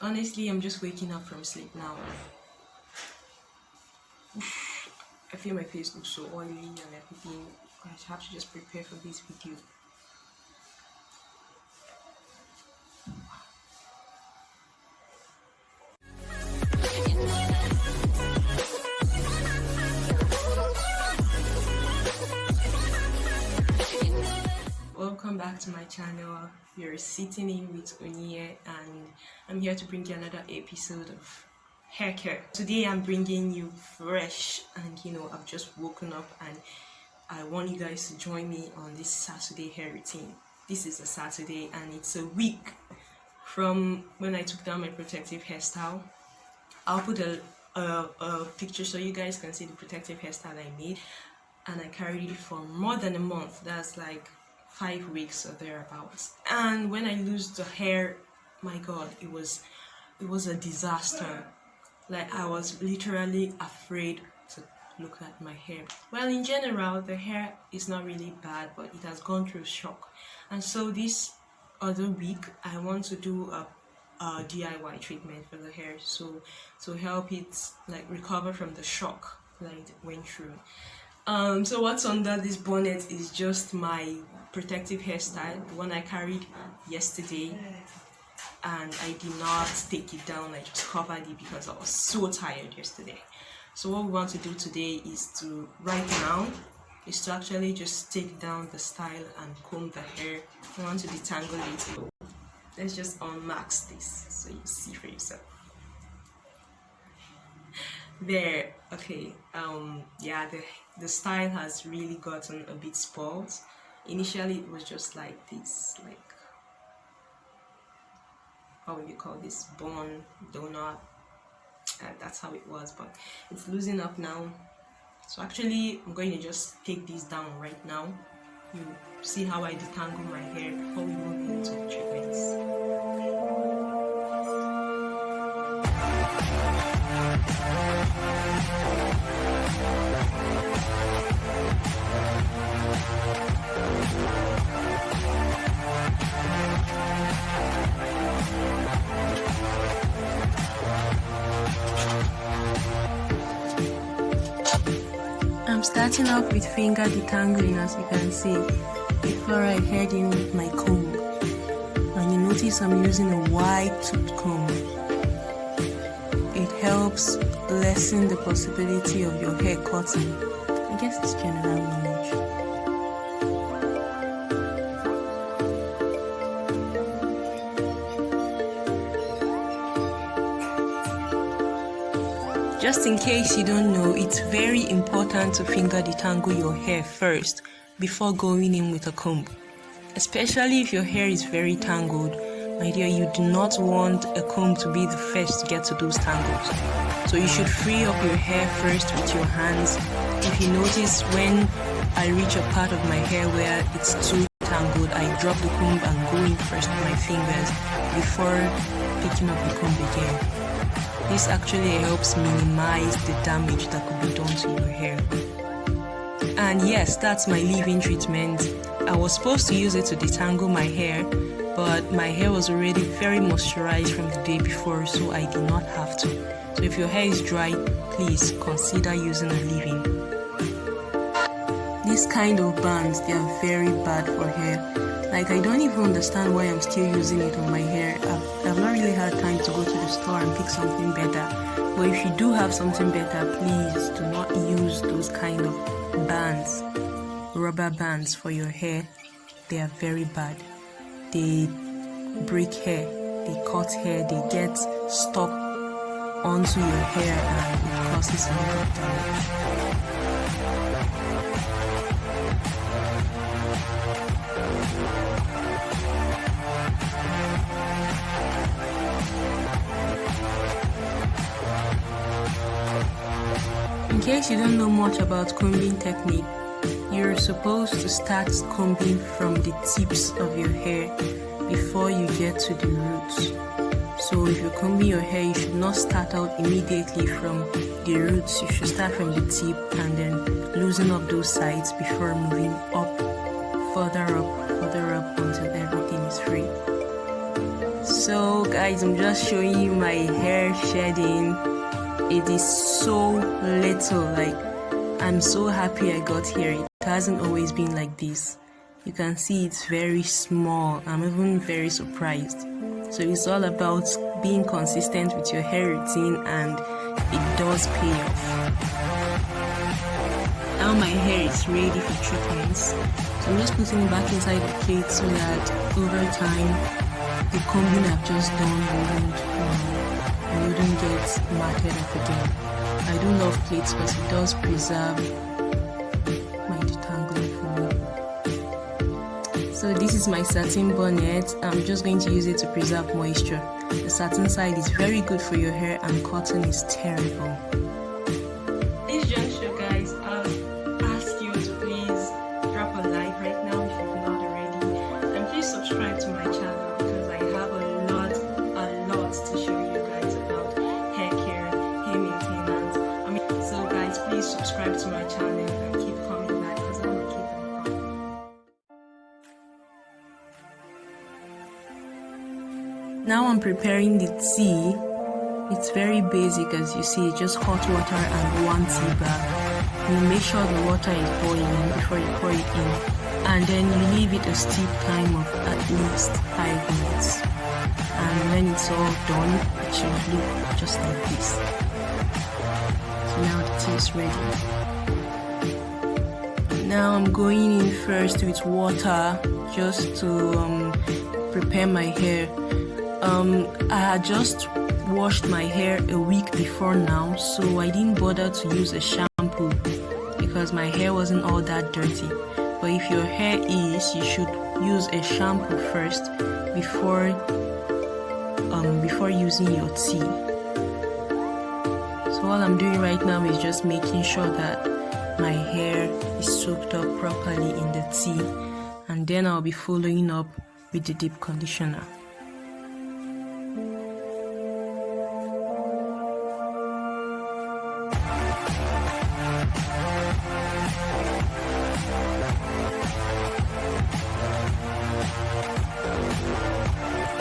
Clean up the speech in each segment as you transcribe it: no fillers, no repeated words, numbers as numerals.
Honestly, I'm just waking up from sleep now. I feel my face looks so oily and everything. I have to just prepare for this video. Welcome back to my channel. You're sitting in with Onyie, and I'm here to bring you another episode of hair care. Today I'm bringing you fresh, and I've just woken up and I want you guys to join me on this Saturday hair routine. This is a Saturday and it's a week from when I took down my protective hairstyle. I'll put a picture so you guys can see the protective hairstyle I made, and I carried it for more than a month. That's like 5 weeks or thereabouts. And when I lose the hair, my god, it was a disaster. Like, I was literally afraid to look at my hair. Well, in general, the hair is not really bad, but it has gone through shock. And so this other week I want to do a DIY treatment for the hair, so to help it like recover from the shock that it went through. So what's under this bonnet is just my protective hairstyle, the one I carried yesterday, and I did not take it down. I just covered it because I was so tired yesterday. So what we want to do today is to actually just take down the style and comb the hair. I want to detangle it. Let's just unmax this so you see for yourself. There. Okay. Yeah, the style has really gotten a bit spoiled. Initially it was just like this, like, how would you call this, bun donut, and that's how it was, but it's losing up now. So actually I'm going to just take this down right now. You see how I detangle my hair before we move into the treatments. I'm starting off with finger detangling, as you can see, before I head in with my comb. And you notice I'm using a wide toothed comb. It helps lessen the possibility of your hair cutting. I guess it's general knowledge. Just in case you don't know, it's very important to finger detangle your hair first before going in with a comb. Especially if your hair is very tangled, my dear, you do not want a comb to be the first to get to those tangles. So you should free up your hair first with your hands. If you notice, when I reach a part of my hair where it's too tangled, I drop the comb and go in first with my fingers before picking up the comb again. This actually helps minimize the damage that could be done to your hair. And yes, that's my leave-in treatment. I was supposed to use it to detangle my hair, but my hair was already very moisturized from the day before, so I did not have to. So if your hair is dry, please consider using a leave-in. These kind of bands, they are very bad for hair. Like, I don't even understand why I'm still using it on my hair. I've not really had time to go to the store and pick something better. But if you do have something better, please do not use those kind of bands, rubber bands for your hair. They are very bad. They break hair, they cut hair, they get stuck onto your hair and it causes a lot of damage. In case you don't know much about combing technique, you're supposed to start combing from the tips of your hair before you get to the roots. So if you're combing your hair, you should not start out immediately from the roots. You should start from the tip and then loosen up those sides before moving up, further up until everything is free. So guys, I'm just showing you my hair shedding. It is so little, like I'm so happy I got here. It hasn't always been like this. You can see it's very small. I'm even very surprised. So it's all about being consistent with your hair routine, and it does pay off. Now my hair is ready for treatments. So I'm just putting it back inside the plate so that over time the combing I've just done wouldn't get matted up again. I do love plates because it does preserve my detangling for me. So this is my satin bonnet. I'm just going to use it to preserve moisture. The satin side is very good for your hair and cotton is terrible. This juncture, guys, I'll ask you to please drop a like right now if you've not already, and please subscribe to my channel because I have a lot to show you guys about hair care, hair maintenance. So guys, please subscribe to my channel and keep coming back because I'm gonna keep on coming. Now I'm preparing the tea. It's very basic, as you see, just hot water and 1 tea bag. You make sure the water is boiling before you pour it in, and then you leave it a steep time of at least 5 minutes. And when it's all done, it should look just like this. So now the tea is ready. Now I'm going in first with water just to prepare my hair. I had just washed my hair a week before now, so I didn't bother to use a shampoo because my hair wasn't all that dirty. But if your hair is, you should use a shampoo first before using your tea. So all I'm doing right now is just making sure that my hair is soaked up properly in the tea, and then I'll be following up with the deep conditioner.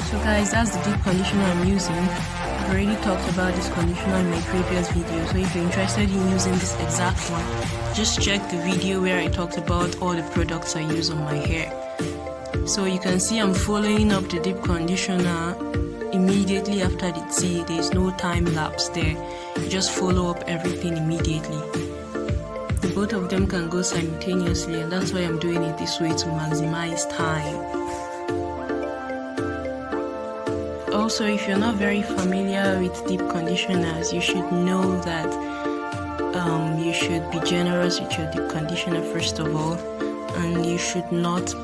So guys, that's the deep conditioner I'm using. I've already talked about this conditioner in my previous video, so if you're interested in using this exact one, just check the video where I talked about all the products I use on my hair. So you can see I'm following up the deep conditioner immediately after the tea. There's no time lapse there. You just follow up everything immediately. The both of them can go simultaneously, and that's why I'm doing it this way, to maximize time. Also, if you're not very familiar with deep conditioners, you should know that you should be generous with your deep conditioner first of all, and you should not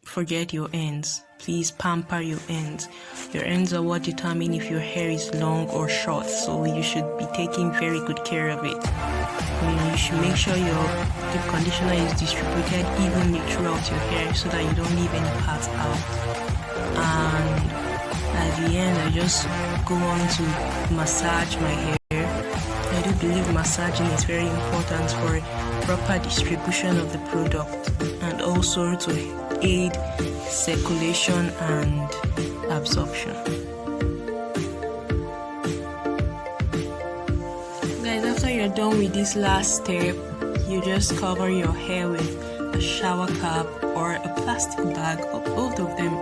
forget your ends. Please pamper your ends. Your ends are what determine if your hair is long or short, so you should be taking very good care of it. You should make sure your deep conditioner is distributed evenly throughout your hair so that you don't leave any parts out. And at the end, I just go on to massage my hair. I do believe massaging is very important for proper distribution of the product, and also to aid circulation and absorption. Guys, after you're done with this last step, you just cover your hair with a shower cap or a plastic bag, or both of them,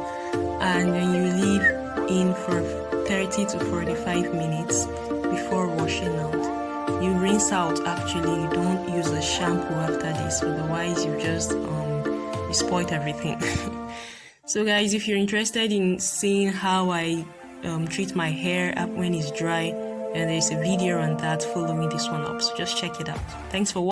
and then you leave in for 30 to 45 minutes before washing out. You rinse out, actually. You don't use a shampoo after this, otherwise you just you spoiled everything. So guys, if you're interested in seeing how I treat my hair up when it's dry, and there's a video on that, follow me this one up, so just check it out. Thanks for watching.